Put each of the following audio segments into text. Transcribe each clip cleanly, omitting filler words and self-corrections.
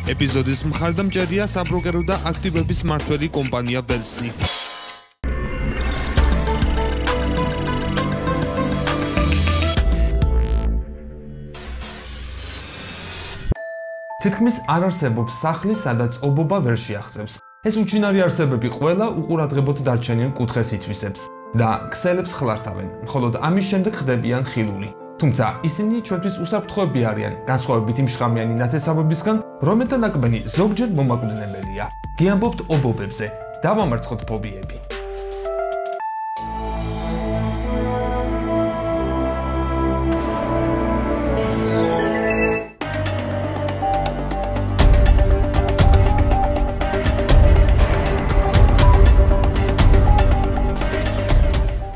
ეპიზოდის მხარდამჭერია საბროკერო და აქტივების მმართველი კომპანია Belsi. თითქმის არ არსებობს სახლი, სადაც ობობა ვერ შეაღწევს. ეს უჩინარი არსებები ყველა უყურადღებოდ დარჩენილ კუთხეს ითვისებს და ქსელებს ხლართავენ, მხოლოდ ამის შემდეგ ხდებიან ხილული. თუმცა ისინი ჩვენთვის უსაფრთხოები არიან, განსხვავებით იმ შხამიანი ნათესავებისგან, რომელთა ნაკბენი ზოგჯერ მომაკვდინებელია. გიამბობთ ობობებზე, დავამარცხოთ ფობიები.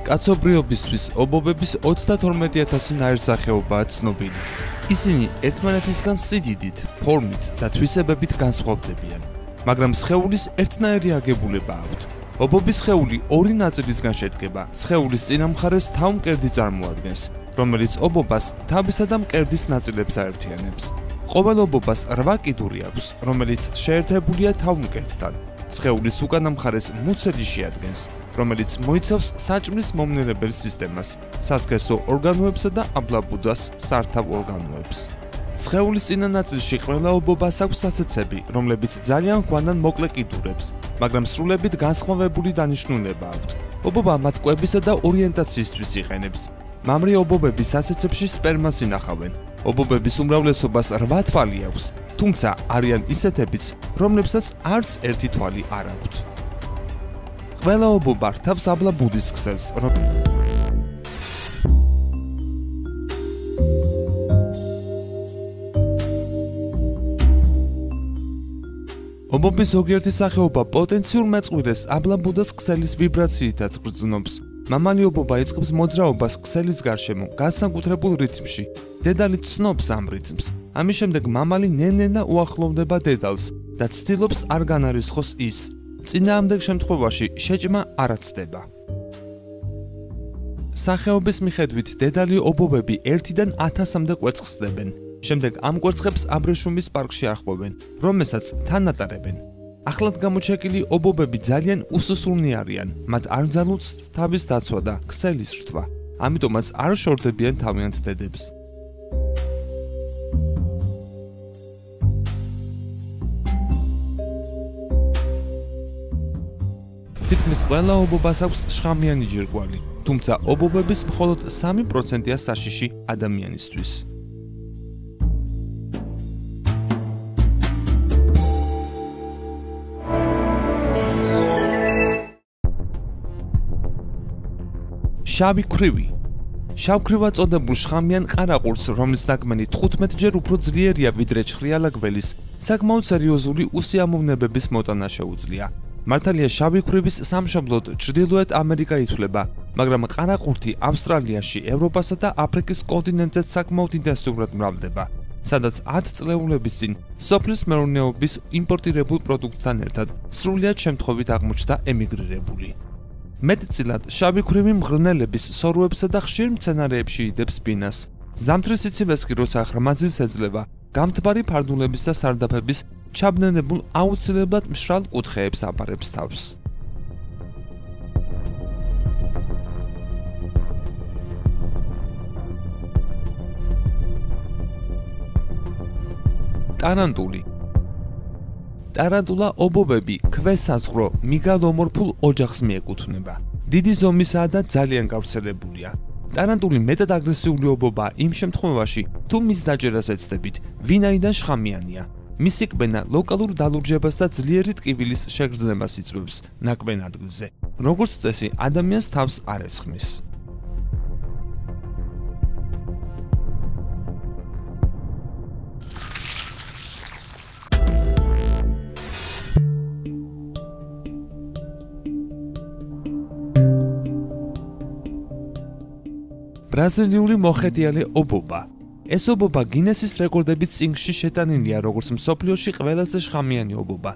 კაცობრიობისთვის ობობების 32,000 ნაირსახეობაა ცნობილი. ისინი ერთმანეთისგან სიდიდით, ფორმით და თვისებებით განსხვავდებიან, მაგრამ სხეულის ერთნაირი აგებულება აქვთ. ობობის სხეული ორი ნაწილისგან შედგება. სხეულის წინა მხარეს თავმკერდი წარმოადგენს, რომელიც ობობას თავისა და მკერდის ნაწილებს აერთიანებს. ყოველ ობობას 8 კიდური აქვს, რომელიც შეერთებულია თავმკერდთან. სხეულის უკანა მხარეს მუცელი შეადგენს, რომელიც მოიცავს საჭმლის მომნელებელ სისტემას, სასქესო ორგანოებსა და აბლაბუდას სართავ ორგანოებს. სხეულის წინა ნაწილში ყველა ობობას აქვს სასაცები, რომლებიც ძალიან გვანან მოკლე კიდურებს, მაგრამ სრულებით განსხვავებული დანიშნულება აქვთ. ობობა მათ კვებისა და ორიენტაციისთვის იყენებს. მამრი ობობები სასაცებში სპერმას ინახავენ. ობობების უმრავლესობას 8 თვალი აქვს, თუმცა არიან ისეთებიც, რომლებსაც არც ერთი თვალი არ აქვთ. ყველა ობობა რთავს აბლაბუდის ქსელს, ობობის ზოგიერთი სახეობა პოტენციურ მეწყვილეს აბლაბუდას ქსელის ვიბრაციითაც გრძნობს. მამალი ობობა იწყებს მოძრაობას ქსელის გარშემო განსაკუთრებულ რითმში. დედალი ცნობს ამ რითმს. ამის შემდეგ მამალი ნელ-ნელა უახლოვდება დედალს და ცდილობს არ განარისხოს ის. წინააღმდეგ შემთხვევაში შეჭმა არ აცდება. სახეობის მიხედვით დედალი ობობები 1-დან 1000-მდე კვერცხს ხსნებენ. შემდეგ ამ კვერცხებს აბრეშუმის პარკში ახვევენ, რომელსაც თან ატარებენ. ახლად გამოჩეკილი ობობები ძალიან უსუსულნი არიან, მათ არ მძალუց თავის დაცვა და ქსელის რთვა, ამიტომაც არ შორდებიან თავიანთ დედებს. თითქმის ყველა ობობას აქვს შხამიანი ჯირკვალი, თუმცა ობობების მხოლოდ 3%-ია საშიში ადამიანისთვის. შავი ქვრივი. შავქრივად წოდებულ შხამიან ყარაყურს, რომლის ნაკბენი 15-ჯერ უფრო ძლიერია ვიდრე ჩხრიალა გველის, საკმაოდ სერიოზული უსიამოვნებების მოტანა შეუძლია. მართალია შავი ქვრივის სამშობლოდ ჩრდილოეთ ამერიკა ითვლება, მაგრამ ყარაყურთი ავსტრალიაში, ევროპასა და აფრიკის კონტინენტზეც საკმაოდ ინტენსიურად მრავლდება, სადაც 10 წლეულების წინ სოფლის მეურნეობის იმპორტირებულ პროდუქტთან ერთად სრულიად შემთხვევით აღმოჩნდა ემიგრირებული. მეტწილად შავი ქვრივი მღრღნელების, სოროებსა და ხშირ მცენარეებში იდებს ბინას. ზამთრის სიცივეს კი როცა ხრმაძილს ეძლევა, გამთბარი ფარდულების და სარდაფების ჩაბნელებულ აუცილებლად მშრალ კუთხეებს აბარებს თავს. ტარანტული. ტარანტულა ობობები ქვესაზღვრო მიგალომორფულ ოჯახს მიეკუთვნება. დიდი ზომისაა და ძალიან გავრცელებულია. ტარანტული მეტად აგრესიული ობობაა იმ შემთხვევაში, თუ მის დაჭერას ეცდებით, ვინაიდან შხამიანია. მისი კბენა ლოკალურ დალურჯებას და ძლიერი ტკივილის შეგრძნებას იწვევს ნაკბენ ადგილზე, როგორც წესი ადამიანს თავს არ ესხმის. ბრაზილიური მოხეტიალე ობობა. ეს ობობა გინესის რეკორდების წიგნში შეტანილია როგორც მსოფლიოში ყველაზე შხამიანი ობობა.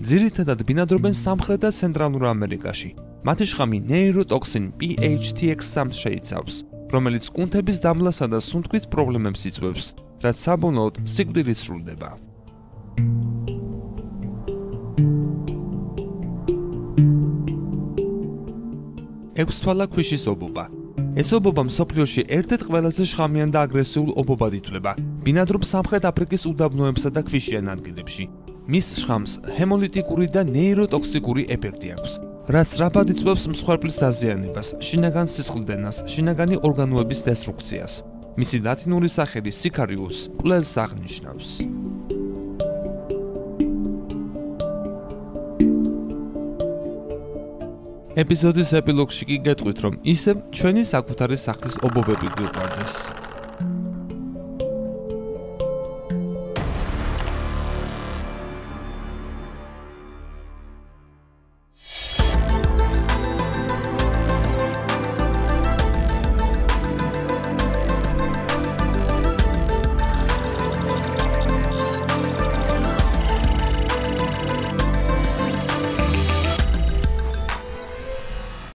ძირითადად ბინადრობენ სამხრეთ და ცენტრალურ ამერიკაში. მათი შხამი ნეიროტოქსინ PHTX-3 შეიცავს, რომელიც კუნთების დამლასა და სუნთქვით პრობლემებს იწვევს, რაც საბოლოოდ სიკვდილით სრულდება. 6 თვალა ქვიშის ობობა. ეს ობობა მსოფლიოში ერთ-ერთ ყველაზე შხამიან და აგრესიულ ობობად ითვლება. ბინადრობს სამხრეთ აფრიკის უდაბნოებსა და ქვიშიან ადგილებში. მის შხამს ჰემოლიტიკური და ნეიროტოქსიკური ეფექტი აქვს, რაც სწრაფად იწვევს მსხვერპლის დაზიანებას, შინაგან სისხლდენას, შინაგანი ორგანოების დესტრუქციას. მისი ლათინური სახელი სიკარიუს მკვლელს აღნიშნავს. ეპიზოდის ეპილოგში კი გეტყვით, რომ ისევ ჩვენი საკუთარი სახლის ობობები გვიყვარდეს.